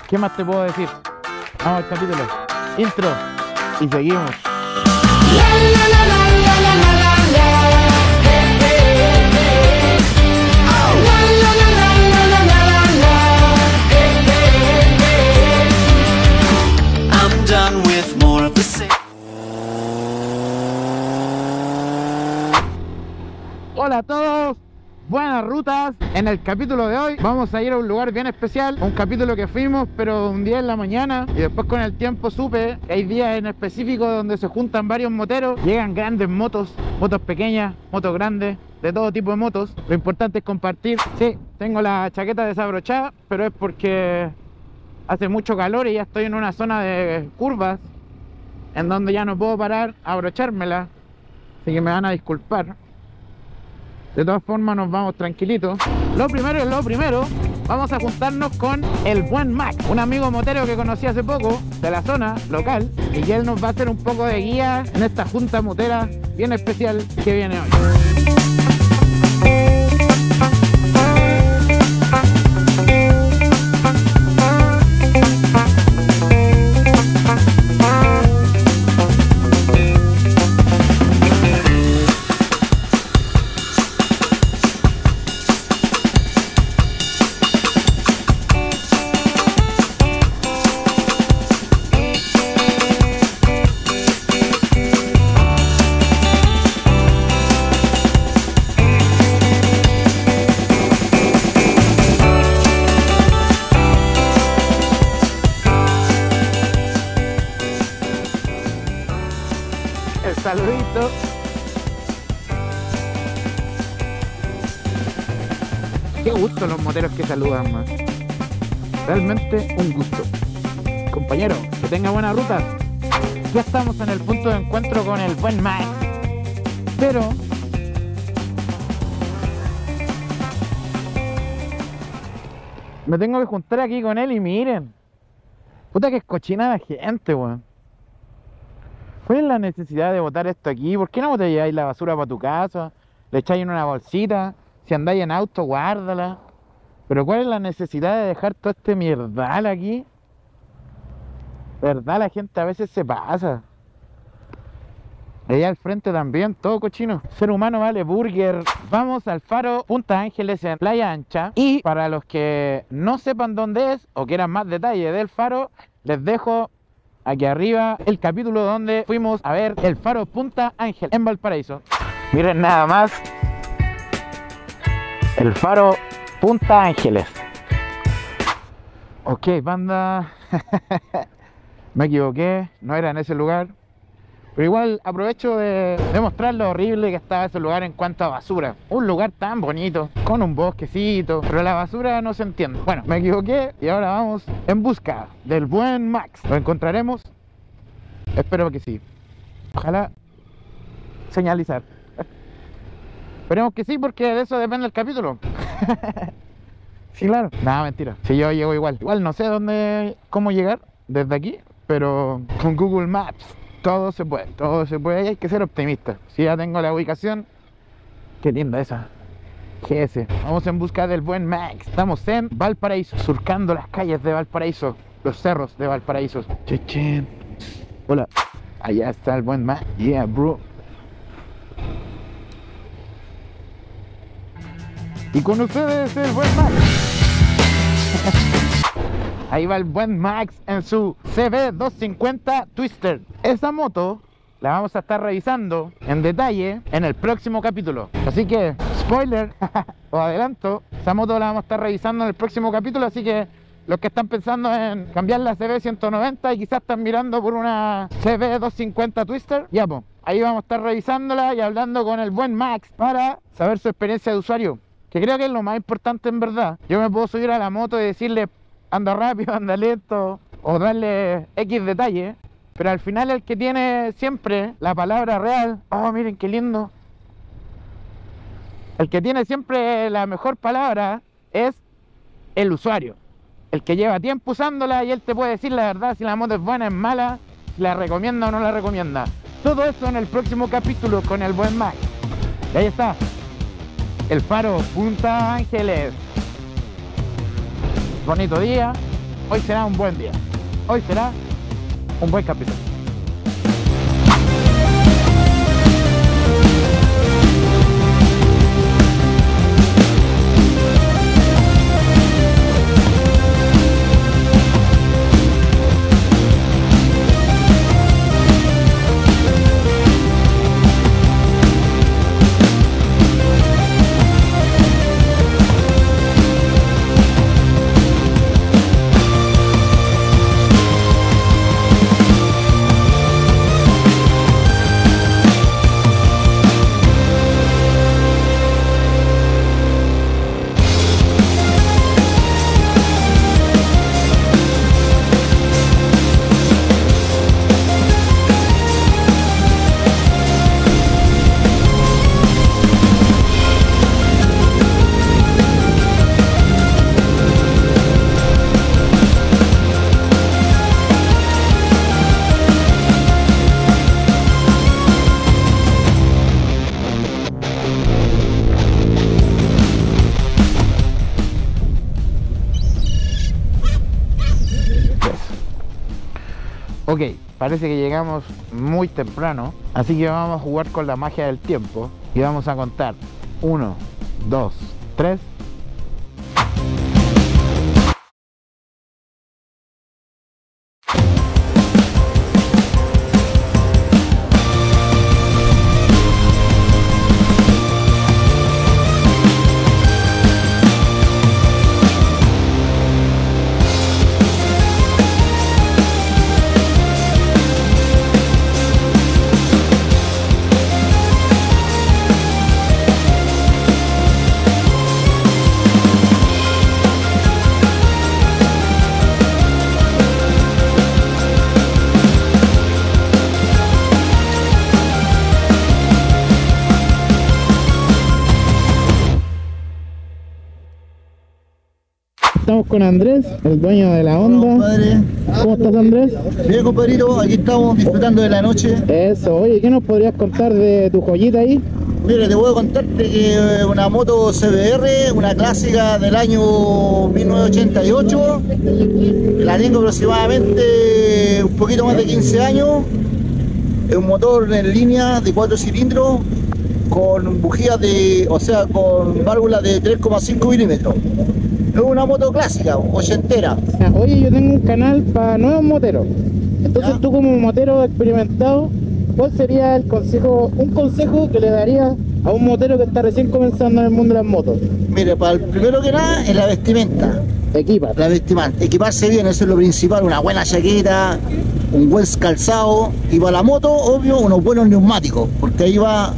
¿Qué más te puedo decir? Vamos al capítulo. Intro. Y seguimos. I'm done with more of the same. Hola a todos, buenas rutas. En el capítulo de hoy vamos a ir a un lugar bien especial. Un capítulo que fuimos pero un día en la mañana, y después con el tiempo supe que hay días en específico donde se juntan varios moteros. Llegan grandes motos, motos pequeñas, motos grandes, de todo tipo de motos. Lo importante es compartir. Sí, tengo la chaqueta desabrochada, pero es porque hace mucho calor y ya estoy en una zona de curvas en donde ya no puedo parar a abrochármela, así que me van a disculpar. De todas formas nos vamos tranquilitos. Lo primero es lo primero. Vamos a juntarnos con el buen Max, un amigo motero que conocí hace poco de la zona local, y que él nos va a hacer un poco de guía en esta junta motera bien especial que viene hoy. Saludito. Qué gusto los moteros que saludan, man. Realmente un gusto. Compañero, que tenga buenas rutas. Ya estamos en el punto de encuentro con el buen Max. Pero me tengo que juntar aquí con él y miren. Puta que es cochina la gente, weón. ¿Cuál es la necesidad de botar esto aquí? ¿Por qué no te lleváis la basura para tu casa? Le echáis en una bolsita. Si andáis en auto, guárdala. Pero ¿cuál es la necesidad de dejar todo este mierdal aquí? ¿Verdad? La gente a veces se pasa. Allá al frente también, todo cochino. Ser humano vale burger. Vamos al faro Punta Ángeles en Playa Ancha. Y para los que no sepan dónde es o quieran más detalle del faro, les dejo aquí arriba el capítulo donde fuimos a ver el faro Punta Ángel en Valparaíso. Miren nada más el faro Punta Ángeles. Ok, banda. Me equivoqué, no era en ese lugar. Pero igual aprovecho de mostrar lo horrible que estaba ese lugar en cuanto a basura. Un lugar tan bonito, con un bosquecito, pero la basura no se entiende. Bueno, me equivoqué y ahora vamos en busca del buen Max. ¿Lo encontraremos? Espero que sí. Ojalá señalizar. Esperemos que sí, porque de eso depende el capítulo. Sí, claro. Nada, mentira. Si yo llego igual. Igual no sé cómo llegar desde aquí, pero con Google Maps todo se puede y hay que ser optimista. Si ya tengo la ubicación, qué linda esa GS. Vamos en busca del buen Max. Estamos en Valparaíso, surcando las calles de Valparaíso, los cerros de Valparaíso. Chechen. Hola, allá está el buen Max. Yeah, bro. Y con ustedes el buen Max. Ahí va el buen Max en su CB250 Twister. Esa moto la vamos a estar revisando en detalle en el próximo capítulo. Así que, spoiler, os adelanto, esa moto la vamos a estar revisando en el próximo capítulo. Así que los que están pensando en cambiar la CB190 y quizás están mirando por una CB250 Twister, ya pues, ahí vamos a estar revisándola y hablando con el buen Max para saber su experiencia de usuario, que creo que es lo más importante en verdad. Yo me puedo subir a la moto y decirle anda rápido, anda lento, o darle X detalle, pero al final el que tiene siempre la palabra real, oh miren qué lindo, el que tiene siempre la mejor palabra es el usuario, el que lleva tiempo usándola, y él te puede decir la verdad si la moto es buena, es mala, si la recomienda o no la recomienda. Todo eso en el próximo capítulo con el buen Max. Y ahí está, el faro Punta Ángeles. Bonito día, hoy será un buen día. Hoy será un buen capítulo. Ok, parece que llegamos muy temprano, así que vamos a jugar con la magia del tiempo y vamos a contar 1, 2, 3. Estamos con Andrés, el dueño de la Honda. Compadre. ¿Cómo estás, Andrés? Bien, compadrito, aquí estamos disfrutando de la noche. Eso, oye, ¿qué nos podrías contar de tu joyita ahí? Mire, te voy a contarte que una moto CBR, una clásica del año 1988, la tengo aproximadamente un poquito más de 15 años. Es un motor en línea de 4 cilindros con bujías con válvulas de 3,5 milímetros. Es una moto clásica, ochentera. Oye, yo tengo un canal para nuevos moteros. Entonces ¿Ya? tú como motero experimentado, ¿cuál sería un consejo que le darías a un motero que está recién comenzando en el mundo de las motos? Mire, para el primero que nada es la vestimenta. Equipa. La vestimenta, equiparse bien, eso es lo principal, una buena chaqueta, un buen calzado, y para la moto, obvio, unos buenos neumáticos, porque ahí va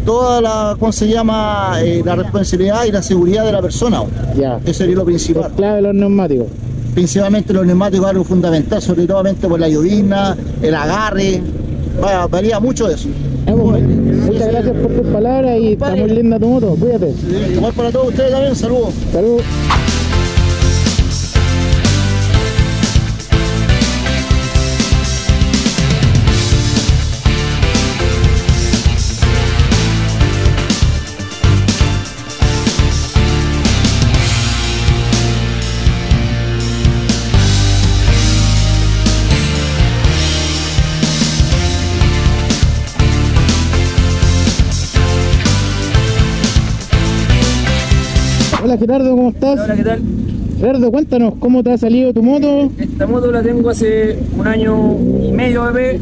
toda la, ¿cómo se llama? La responsabilidad y la seguridad de la persona. Ya. Eso sería lo principal. Es clave los neumáticos. Principalmente los neumáticos es algo fundamental, sobre todo por la llovizna, el agarre, varía mucho eso. Muchas gracias por tus palabras y está muy linda tu moto, cuídate. Igual para todos ustedes también, saludos. Salud. Hola Gerardo, ¿cómo estás? Hola, ¿qué tal? Gerardo, cuéntanos, ¿cómo te ha salido tu moto? Esta moto la tengo hace 1 año y medio, bebé.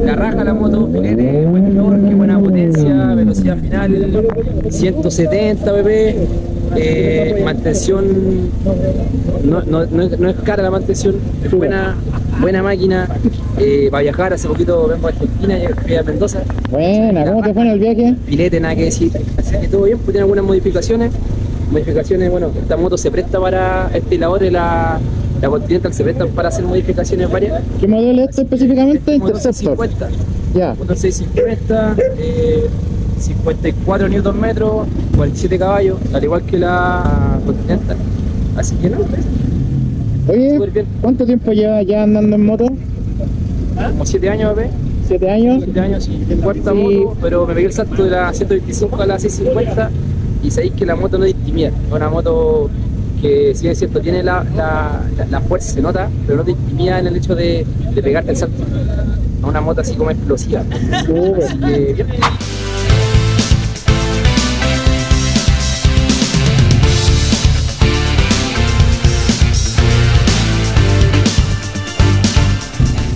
La raja la moto, filete, buen torque, buena potencia, velocidad final, 170, bebé. Mantención, no es cara la mantención, es buena máquina. Para viajar, hace poquito vengo a Argentina y fui a Mendoza. Buena, ¿cómo te fue en el viaje? Filete, nada que decir. Así que todo bien, pues tiene algunas modificaciones. Bueno, esta moto se presta para labores, la Continental se presta para hacer modificaciones varias. ¿Qué modelo es este específicamente? Motor Interceptor. 650, Ya. motor 650, 54 Nm, 47 caballos, al igual que la Continental. Así que no, Oye, súper bien. ¿cuánto tiempo llevas ya andando en moto? Como 7 años, bebé. 7 años. 7 años, sí. Cuarta Sí. moto, pero me pegué el salto de la 125 a la 650 y sabéis que la moto no es timida. Es una moto porque si es cierto, tiene la fuerza, se nota, pero no te intimida en el hecho de pegarte el salto. A una moto así como explosiva. Así que, bien.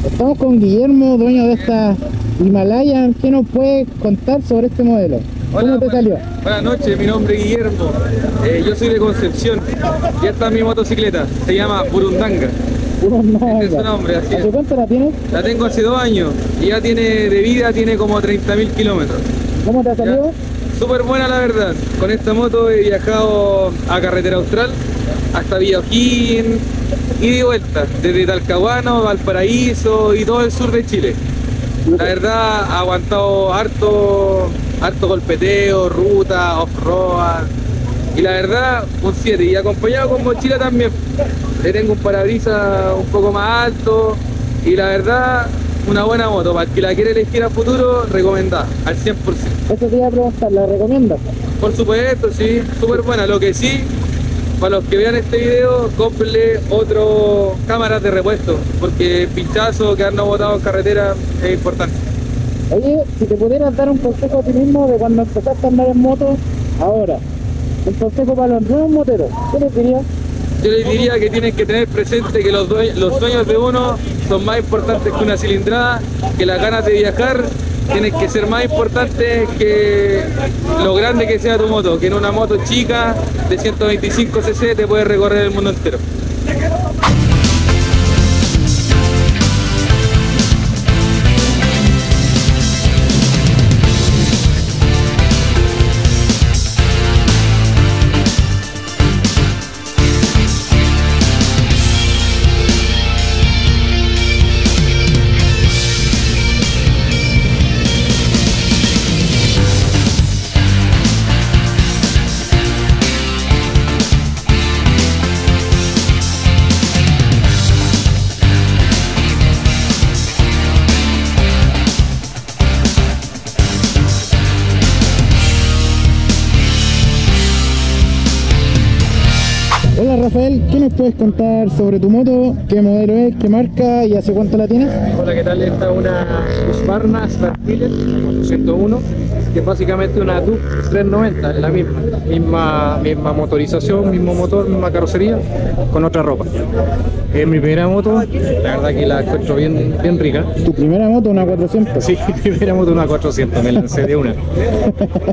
Estamos con Guillermo, dueño de esta Himalayan. ¿Qué nos puede contar sobre este modelo? ¿Cómo te salió? Buenas noches, mi nombre es Guillermo. Yo soy de Concepción y esta es mi motocicleta. Se llama Burundanga. Este es su nombre, así es. ¿Hace cuánto la tienes? La tengo hace 2 años y ya tiene de vida, tiene como 30.000 kilómetros. ¿Cómo te ha salido? Súper buena la verdad. Con esta moto he viajado a Carretera Austral hasta Villauquín y de vuelta, desde Talcahuano, Valparaíso y todo el sur de Chile. La verdad ha aguantado harto golpeteo, ruta, off-road y la verdad un 7 y acompañado con mochila también. Le tengo un parabrisas un poco más alto y la verdad una buena moto, para el que la quiere elegir a futuro, recomendada al 100%. Eso te iba a preguntar, ¿la recomiendas? Por supuesto, sí, súper buena. Lo que sí, para los que vean este video, cómprenle otro cámaras de repuesto, porque el pinchazo que han botado en carretera es importante. Oye, si te pudieras dar un consejo a ti mismo de cuando empezaste a andar en moto, ahora, un consejo para los nuevos moteros, ¿qué les dirías? Yo les diría que tienen que tener presente que los sueños de uno son más importantes que una cilindrada, que las ganas de viajar tienen que ser más importantes que lo grande que sea tu moto, que en una moto chica de 125 cc te puedes recorrer el mundo entero. Hola Rafael, ¿qué nos puedes contar sobre tu moto? ¿Qué modelo es? ¿Qué marca? ¿Y hace cuánto la tienes? Hola, ¿qué tal? Esta es una Husqvarna Starkiller 401, que es básicamente una Duke 390, es la misma motorización, mismo motor, misma carrocería, con otra ropa. Es mi primera moto, la verdad que la encuentro bien rica. ¿Tu primera moto, una 400? Sí, mi primera moto una 400, me lancé de una.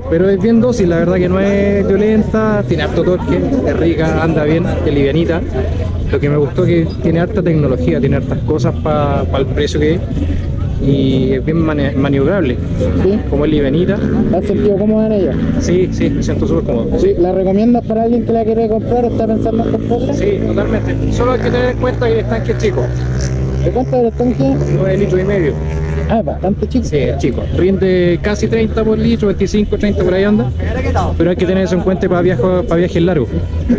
Pero es bien dócil, la verdad que no es violenta, tiene harto torque, es rica, anda bien, es livianita. Lo que me gustó es que tiene harta tecnología, tiene hartas cosas para el precio que es. Y es bien maniobrable, ¿Sí? como es livianita. ¿Has sentido cómoda en ella? Sí, me siento súper cómodo. Sí. ¿La recomiendas para alguien que la quiere comprar o está pensando en comprarla? Sí, totalmente. Solo hay que tener en cuenta que el tanque es chico, ¿De cuánto es el tanque? 9,5 litros. Ah, bastante chico. Sí, es chico. Rinde casi 30 por litro, 25, 30 por ahí anda. Pero hay que tener eso en cuenta para viajes largos.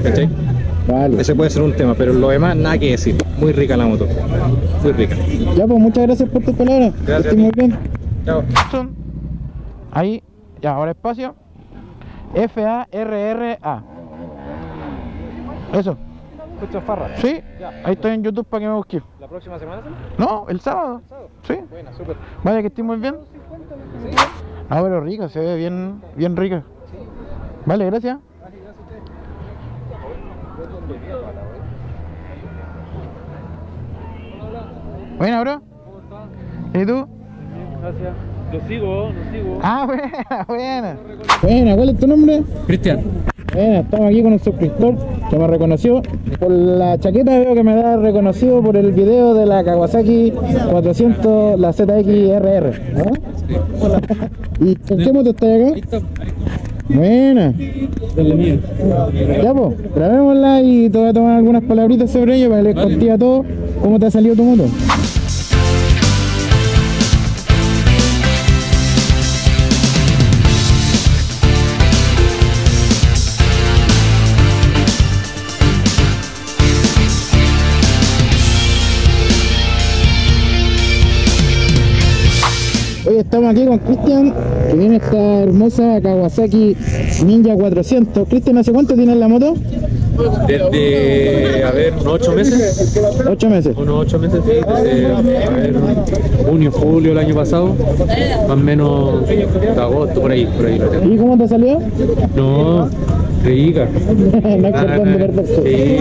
¿Cachai? Vale. Ese puede ser un tema, pero lo demás nada que decir. Muy rica la moto, muy rica. Ya, pues muchas gracias por tus palabras. Gracias Que estés a ti. muy bien. Chao. Ahí, ya, ahora espacio. F-A-R-R-A. Eso. Escucha Farra. Sí, ahí estoy en YouTube para que me busques. ¿La próxima semana? No, el sábado. Sí. Buena, súper. Vaya que estoy muy bien. Ah, pero rica, se ve bien rica. Vale, gracias. Buena, bro. ¿Y tú? Gracias. Lo sigo. Ah, buena. Buena, ¿cuál es tu nombre? Cristian. Bueno, estamos aquí con un suscriptor que me reconoció. Por la chaqueta veo que me da reconocido por el video de la Kawasaki 400, la ZX-RR. ¿No? ¿Y con qué moto estás acá? Buena. Ya pues, grabémosla y te voy a tomar algunas palabritas sobre ello para que les contigo a todos cómo te ha salido tu moto. Hoy estamos aquí con Cristian, que viene esta hermosa Kawasaki Ninja 400. Cristian, ¿hace cuánto tienes la moto? Desde, a ver, unos 8 meses. 8 meses. Unos 8 meses, sí. Desde, a ver, junio, julio el año pasado. Más o menos de agosto, por ahí lo tengo. ¿Y cómo te salió? No, rica. No hay por dónde perderse.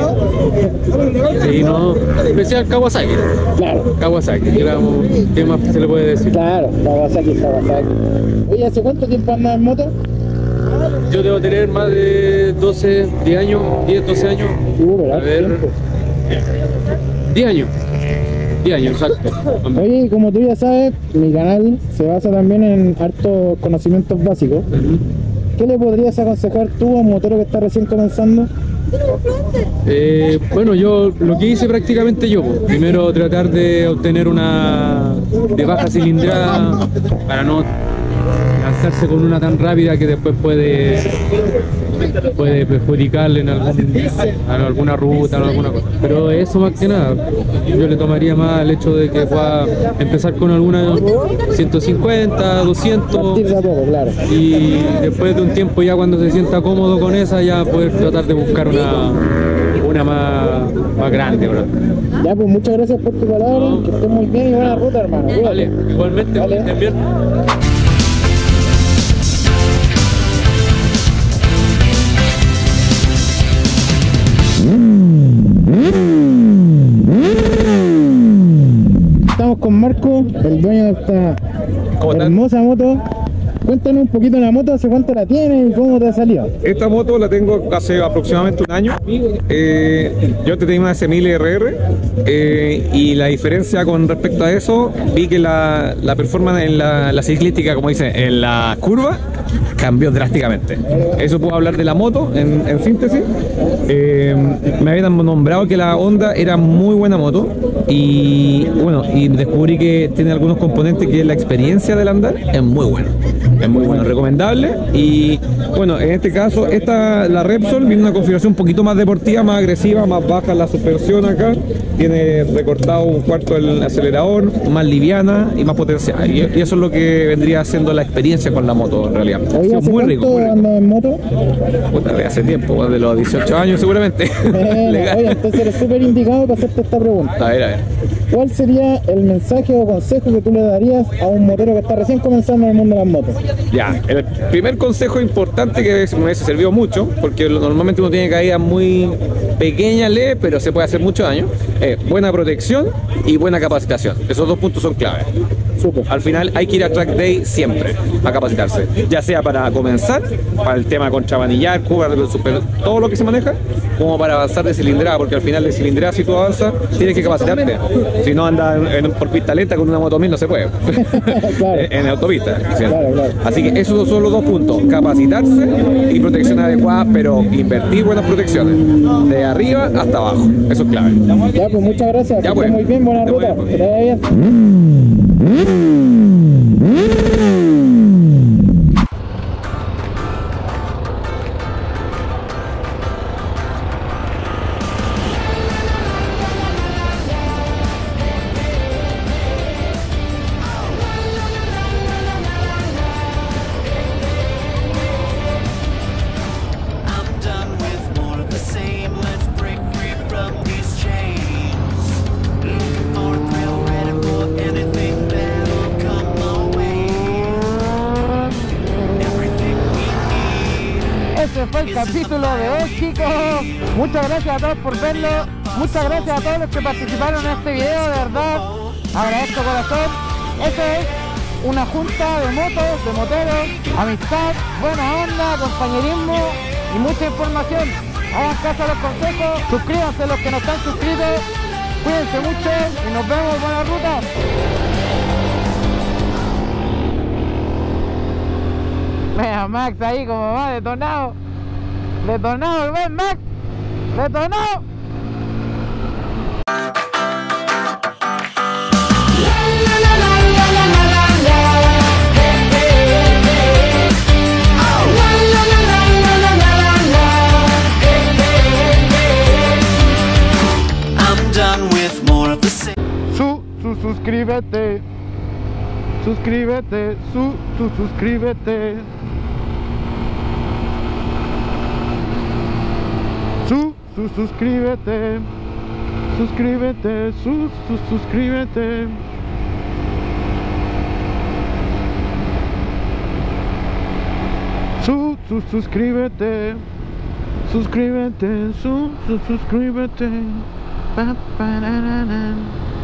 Sí, no. Especial Kawasaki. Claro. Kawasaki, digamos, ¿qué más se le puede decir? Claro, Kawasaki. Oye, ¿hace cuánto tiempo andas en moto? Yo debo tener más de 12 años, 10, 12 años. A ver, 10 años. 10 años, exacto. Oye, como tú ya sabes, mi canal se basa también en hartos conocimientos básicos. ¿Qué le podrías aconsejar tú a un motero que está recién comenzando? Bueno, yo lo que hice prácticamente yo, pues, primero tratar de obtener una de baja cilindrada para no lanzarse con una tan rápida que después puede perjudicarle en alguna ruta o alguna cosa. Pero eso más que nada, yo le tomaría más el hecho de que pueda empezar con alguna 150, 200 Partir de a poco, claro. y después de un tiempo ya cuando se sienta cómodo con esa ya poder tratar de buscar una más grande, bro. Ya, pues muchas gracias por tu palabra, que estés muy bien y buena ruta, hermano. Cuídate. Vale, igualmente, Vale. que estén bien. Estamos con Marco, el dueño de esta ¿Cómo están? hermosa moto. Cuéntanos un poquito la moto, ¿hace cuánto la tienes y cómo te ha salido? Esta moto la tengo hace aproximadamente un año. Yo tenía una S1000 RR y la diferencia con respecto a eso, vi que la performance en la ciclística, como dice, en la curva, cambió drásticamente. Eso puedo hablar de la moto en síntesis. Me habían nombrado que la Honda era muy buena moto y bueno, y descubrí que tiene algunos componentes que la experiencia del andar es muy buena. Es muy bueno, recomendable. Y bueno, en este caso, la Repsol viene una configuración un poquito más deportiva, más agresiva, más baja la suspensión acá. Tiene recortado un cuarto el acelerador, más liviana y más potencial. Y eso es lo que vendría siendo la experiencia con la moto en realidad. Oye, Sí, ¿hace muy rico, cuánto muy rico. andas en moto? Puta, de hace tiempo, de los 18 años seguramente. Legal. Oye, entonces eres súper indicado para hacerte esta pregunta. A ver. ¿Cuál sería el mensaje o consejo que tú le darías a un motero que está recién comenzando en el mundo de las motos? Ya, el primer consejo importante que me hubiese servido mucho, porque normalmente uno tiene caídas muy pequeñas, pero se puede hacer mucho daño, buena protección y buena capacitación. Esos dos puntos son claves. Súper. Al final hay que ir a track day siempre a capacitarse, ya sea para comenzar, para el tema contrabanillar, curva, todo lo que se maneja, como para avanzar de cilindrada, porque al final de cilindrada si tú avanzas tienes que capacitarte. Si no andas por pista lenta con una moto 1000 no se puede. Claro. En autopista. ¿Sí? Claro. Así que esos son los dos puntos, capacitarse y protección adecuada, pero invertir buenas protecciones, de arriba hasta abajo, eso es clave. Ya, pues muchas gracias. Ya, Que estés pues. muy bien, buena Te ruta. voy a- Que te vaya bien. I'm done with more of the same. Let's break free from these chains. Looking for a thrill, ready for anything that'll come my way. Everything we need. Ese fue el capítulo de hoy, chicos. Muchas gracias a todos por verlo. Muchas gracias a todos los que participaron en este video, de verdad. Agradezco corazón. Eso es una junta de motos, de moteros, amistad, buena onda, compañerismo y mucha información. Hagan caso a los consejos, suscríbanse los que no están suscritos, cuídense mucho y nos vemos. Buena ruta. Mira, Max ahí como va detonado. Detonado, ven Max. Detonado. I'm done with more of the same. Suscríbete. Suscríbete. Suscríbete. suscríbete. Suscríbete, suscríbete. Suscríbete. Suscríbete, suscríbete. Pa, pa, na, na, na.